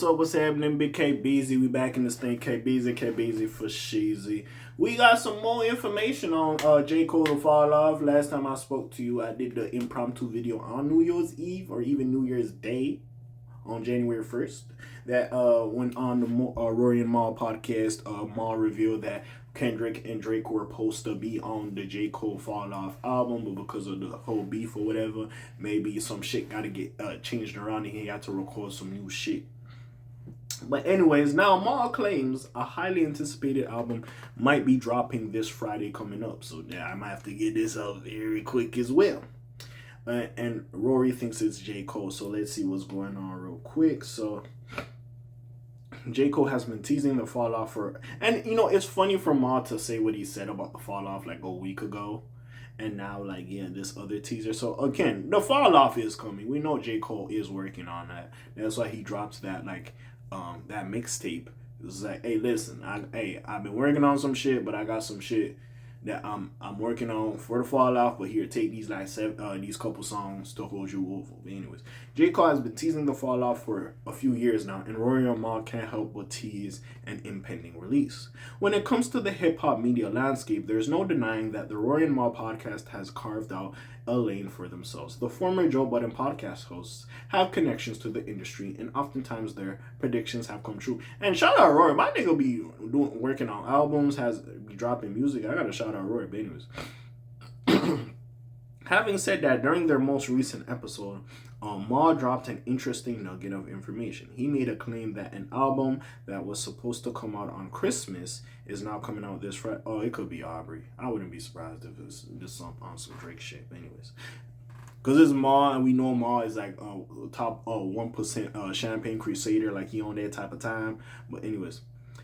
up? What's happening? Big K Beezy. We back in this thing. K Beezy for Sheezy. We got some more information on J. Cole to Fall Off. Last time I spoke to you, I did the impromptu video on New Year's Eve or even New Year's Day on January 1st. That went on the Rory Mal podcast. Mal revealed that Kendrick and Drake were supposed to be on the J. Cole Fall Off album, but because of the whole beef or whatever, maybe some shit got to get changed around and he had to record some new shit. But anyways, now Mal claims a highly anticipated album might be dropping this Friday coming up. So yeah, I might have to get this out very quick as well. And Rory thinks it's J. Cole. So let's see what's going on real quick. So J. Cole has been teasing the fall off for... And, you know, it's funny for Mal to say what he said about the fall off like a week ago. And now, like, yeah, this other teaser. So, again, the fall off is coming. We know J. Cole is working on that. That's why he drops that, like, that mixtape. It's like, hey, listen, I've been working on some shit, but I got some shit that I'm working on for the fall off. But here, take these like these couple songs to hold you over. But anyways, J. Cole has been teasing the fall off for a few years now, and Rory Mal can't help but tease an impending release. When it comes to the hip hop media landscape, there's no denying that the Rory and Mal podcast has carved out a lane for themselves. The former Joe Budden podcast hosts have connections to the industry, and oftentimes their predictions have come true. And shout out Rory, my nigga be working on albums, be dropping music. I gotta shout out Rory, but anyways. Having said that, during their most recent episode, Mal dropped an interesting nugget of information. He made a claim that an album that was supposed to come out on Christmas is now coming out this Friday. Oh, it could be Aubrey. I wouldn't be surprised if it's just on some Drake shit. But anyways, because it's Mal, and we know Mal is like top 1% Champagne Crusader, like he on that type of time. But anyways,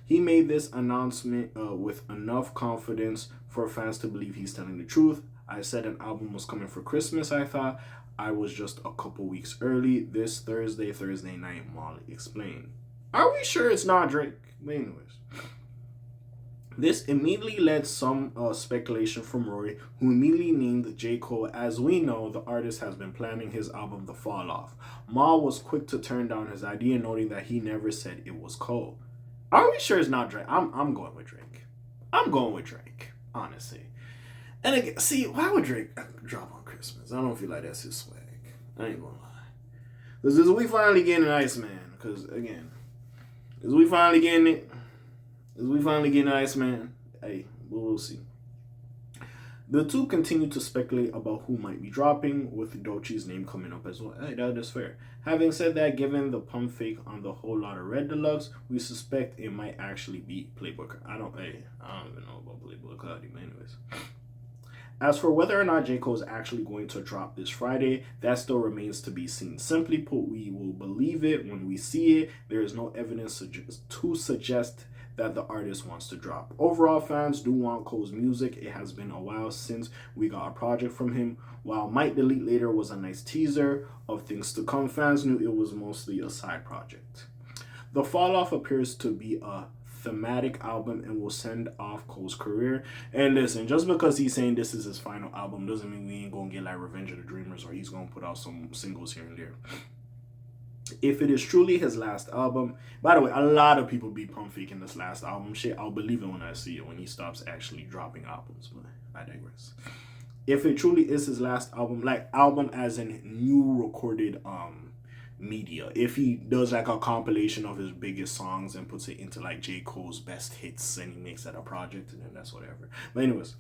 he made this announcement with enough confidence for fans to believe he's telling the truth. I said an album was coming for Christmas, I thought. I was just a couple weeks early. This Thursday night, Mal explained. Are we sure it's not Drake? But anyways, this immediately led some speculation from Rory, who immediately named J. Cole. As we know, the artist has been planning his album The Fall Off. Mal was quick to turn down his idea, noting that he never said it was Cole. Are we sure it's not Drake? I'm going with Drake. I'm going with Drake, honestly. And again, see, why would Drake drop on Christmas? I don't feel like that's his swag. I ain't gonna lie. Because is we finally getting an Iceman? Because, again, is we finally getting it? Is we finally getting an Iceman? Hey, we'll see. The two continue to speculate about who might be dropping, with Doechie's name coming up as well. Hey, that is fair. Having said that, given the pump fake on the Whole Lotta Red Deluxe, we suspect it might actually be Playboy. I don't even know about Playboy Cardi, but anyways. As for whether or not J. Cole is actually going to drop this Friday, that still remains to be seen. Simply put, we will believe it when we see it. There is no evidence to suggest that the artist wants to drop. Overall, fans do want Cole's music. It has been a while since we got a project from him. While Might Delete Later was a nice teaser of things to come, fans knew it was mostly a side project. The Fall Off appears to be a thematic album and will send off Cole's career. And listen, just because he's saying this is his final album doesn't mean we ain't gonna get like Revenge of the Dreamers or he's gonna put out some singles here and there. If it is truly his last album, by the way, a lot of people be pump faking this last album shit. I'll believe it when I see it, when he stops actually dropping albums, but I digress. If it truly is his last album, like album as in new recorded media, if he does like a compilation of his biggest songs and puts it into like J. Cole's best hits and he makes that a project, and then that's whatever. But anyways,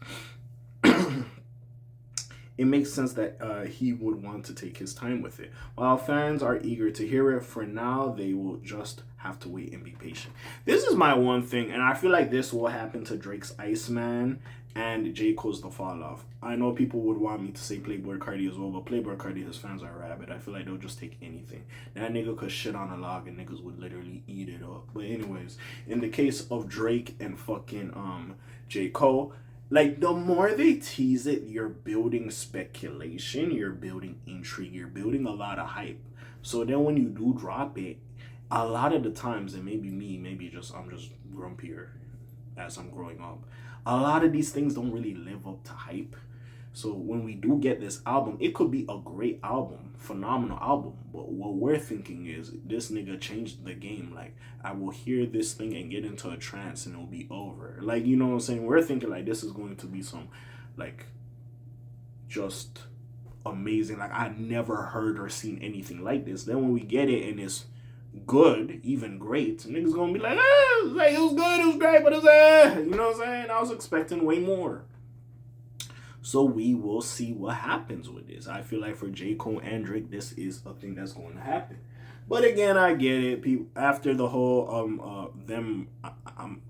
it makes sense that he would want to take his time with it. While fans are eager to hear it, for now, they will just have to wait and be patient. This is my one thing, and I feel like this will happen to Drake's Iceman and J. Cole's The Fall Off. I know people would want me to say Playboy Cardi as well, but Playboy Cardi, his fans are rabid. I feel like they'll just take anything. That nigga could shit on a log and niggas would literally eat it up. But anyways, in the case of Drake and fucking J. Cole, like, the more they tease it, you're building speculation, you're building intrigue, you're building a lot of hype. So then when you do drop it, a lot of the times, and maybe me, I'm just grumpier as I'm growing up, a lot of these things don't really live up to hype. So when we do get this album, it could be a great album, phenomenal album. But what we're thinking is this nigga changed the game. Like, I will hear this thing and get into a trance and it'll be over. Like, you know what I'm saying? We're thinking like this is going to be some like just amazing. Like, I never heard or seen anything like this. Then when we get it and it's good, even great, niggas gonna be like, like it was good, it was great, but it's you know what I'm saying? I was expecting way more. So we will see what happens with this. I feel like for J. Cole and Drake, this is a thing that's going to happen. But again, I get it. People after the whole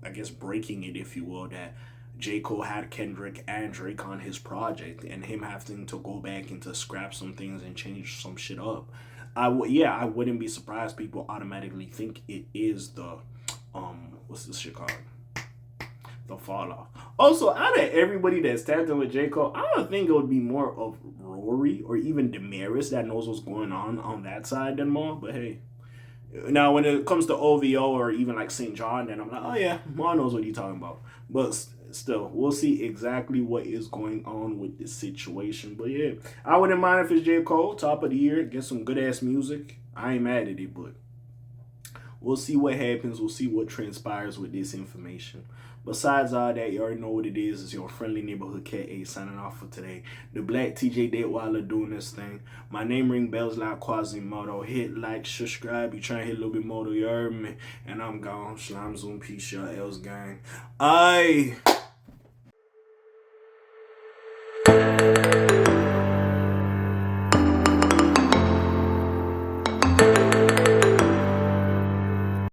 I guess breaking it, if you will, that J. Cole had Kendrick and Drake on his project, and him having to go back and to scrap some things and change some shit up. I wouldn't be surprised people automatically think it is the what's this shit called? The fall off. Also, out of everybody that's tapped in with J. Cole, I don't think it would be more of Rory or even Damaris that knows what's going on that side than Maul. But hey, now when it comes to OVO or even like St. John, then I'm like, oh yeah, Maul knows what he's talking about. But still, we'll see exactly what is going on with this situation. But yeah, I wouldn't mind if it's J. Cole, top of the year, get some good ass music. I ain't mad at it, but we'll see what happens. We'll see what transpires with this information. Besides all that, you already know what it is. It's your friendly neighborhood K.A. signing off for today. The Black TJ Deadweiler doing this thing. My name ring bells like Quasimodo. Hit like, subscribe. You try and hit a little bit more, you heard me. And I'm gone. Shalom, Zoom, peace, y'all else gang. Aye.